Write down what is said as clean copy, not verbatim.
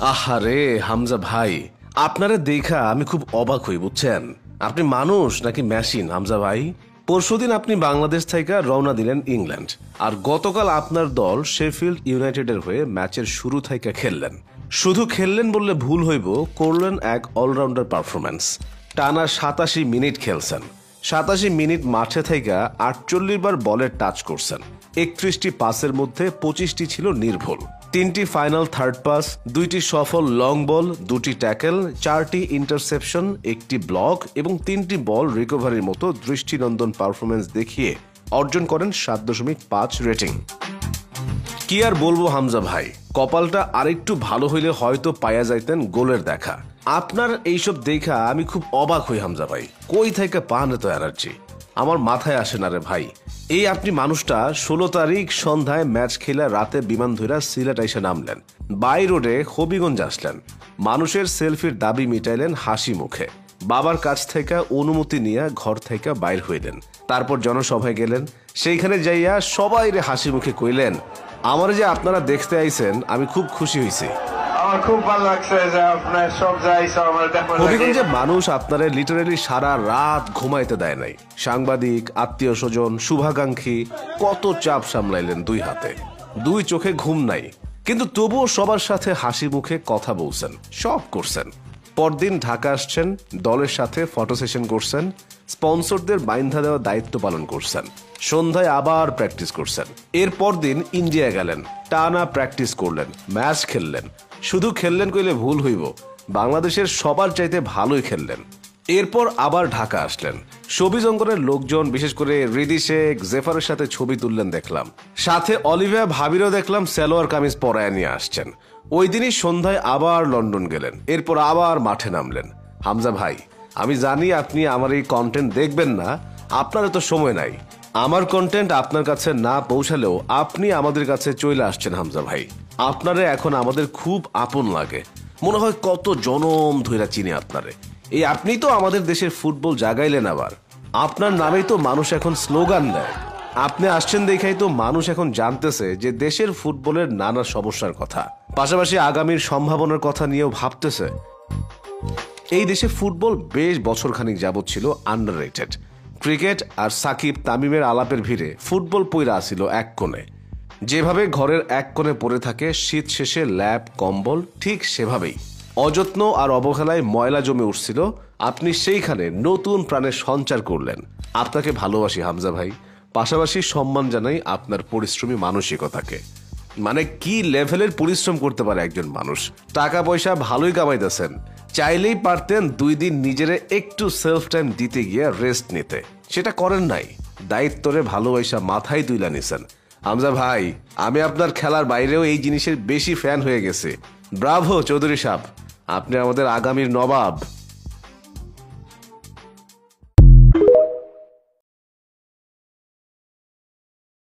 আহারে হামজা ভাই, আপনারে দেখা আমি খুব অবাক হই বুঝছেন। আপনি মানুষ নাকি মেশিন হামজা ভাই? পরশুদিন আপনি বাংলাদেশ থেকে রওনা দিলেন ইংল্যান্ড, আর গতকাল আপনার দল শেফিল্ড ইউনাইটেডের হয়ে ম্যাচের শুরু থেকে খেললেন। শুধু খেললেন বললে ভুল হইব, করলেন এক অলরাউন্ডার পারফরম্যান্স। টানা 87 মিনিট খেলছেন। 87 মিনিট মাঠে থেকে 48 বার বলের টাচ করছেন। 31টি পাসের মধ্যে 25টি ছিল নির্ভুল। 3টি ফাইনাল থার্ড পাস, 2টি সফল লং বল, 2টি ট্যাকেল, 4টি ইন্টারসেপশন, 1টি ব্লক এবং 3টি বল রিকভারির মতো দৃষ্টিনন্দন পারফরমেন্স দেখিয়ে অর্জন করেন 7.5 রেটিং। কি আর বলবো হামজা ভাই, কপালটা আরেকটু ভালো হইলে হয়তো পাইয়া যাইতেন গোলের দেখা। আপনার এইসব দেখা আমি খুব অবাক হই হামজা ভাই, কই থেকে পান এত এনার্জি? আমার মাথায় আসে না রে ভাই। এই আপনি মানুষটা 16 তারিখ সন্ধ্যায় ম্যাচ খেলা রাতে বিমান ধইরা সিলেট আইসা নামলেন, বাই রোডে হবিগঞ্জ আসলেন, মানুষের সেলফির দাবি মিটাইলেন হাসি মুখে, বাবার কাছ থেকে অনুমতি নিয়ে ঘর থেকে বাইর হইলেন, তারপর জনসভায় গেলেন, সেইখানে যাইয়া সবাই রে হাসি মুখে কইলেন আমার যে আপনারা দেখতে আইছেন আমি খুব খুশি হইছি। আমার খুব ভালো লাগছে যে আপনার সব যাইছে আমার দেখতে। হবিগঞ্জে মানুষ আপনারা লিটারালি সারা রাত ঘুমাইতে দেয় নাই। সাংবাদিক, আত্মীয় স্বজন, শুভাকাঙ্ক্ষী কত চাপ সামলাইলেন দুই হাতে, দুই চোখে ঘুম নাই, কিন্তু তবুও সবার সাথে হাসি মুখে কথা বলছেন, সব করছেন। পরদিন ঢাকা আসছেন, দলের সাথে ফটো সেশন করছেন, স্পন্সরদের বাইন্ধা দেওয়া দায়িত্ব পালন করছেন, সন্ধ্যায় আবার প্র্যাকটিস করছেন। এরপর দিন ইন্ডিয়া গেলেন, টানা প্র্যাকটিস করলেন, ম্যাচ খেললেন। শুধু খেললেন কইলে ভুল হইব, বাংলাদেশের সবার চাইতে ভালোই খেললেন। এরপর আবার ঢাকা আসলেন, সবিজ অঙ্গনের লোকজন বিশেষ করে রিদি শেখ, জেফারের সাথে ছবি তুললেন দেখলাম, সাথে অলিভিয়া ভাবিরও দেখলাম সালোয়ার কামিজ পরায় নিয়ে আসছেন। ওই দিনই সন্ধ্যায় আবার লন্ডন গেলেন, এরপর আবার মাঠে নামলেন। হামজা ভাই, আমি জানি আপনি আমার এই কন্টেন্ট দেখবেন না, আপনার তো সময় নাই। আমার কন্টেন্ট আপনার কাছে না পৌঁছালেও আপনি আমাদের কাছে চলে আসছেন হামজা ভাই। আপনারে এখন আমাদের খুব আপন লাগে, মনে হয় কত জনম ধইরা চিনি আপনারে। এই আপনি তো আমাদের দেশের ফুটবল জাগাইলেন, আবার আপনার নামেই তো মানুষ এখন স্লোগান দেয়। আপনি আসছেন দেখাই তো মানুষ এখন জানতেছে যে দেশের ফুটবলের নানা সমস্যার কথা, পাশাপাশি আগামীর সম্ভাবনার কথা নিয়েও ভাবতেছে। এই দেশে ফুটবল বেশ বছরখানিক যাবৎ ছিল আন্ডাররেটেড। ক্রিকেট আর সাকিব তামিমের আলাপের ভিড়ে ফুটবল পইরা আসিল এক কোণে। যেভাবে ঘরের এক কোণে পড়ে থাকে শীত শেষে ল্যাপ কম্বল, ঠিক সেভাবেই অযত্ন আর অবহেলায় ময়লা জমে উঠছিল। আপনি সেইখানে নতুন প্রাণের সঞ্চার করলেন। আপনাকে ভালোবাসি হামজা ভাই, পাশাপাশি সম্মান জানাই আপনার পরিশ্রমী মানসিকতাকে। মানে কি লেভেলের পরিশ্রম করতে পারে একজন মানুষ। টাকা পয়সা ভালোই কামাইতেছেন, চাইলেই পারতেন 2 দিন নিজেরে একটু সেলফ টাইম দিতে গিয়ে রেস্ট নিতে, সেটা করেন নাই। দায়িত্বরে ভালোবাসা মাথায় তুইলা নিছেন। হামজা ভাই, আমি আপনার খেলার বাইরেও এই জিনিসের বেশি ফ্যান হয়ে গেছি। ব্রাভো চৌধুরী সাহেব, আপনি আমাদের আগামীর নবাব।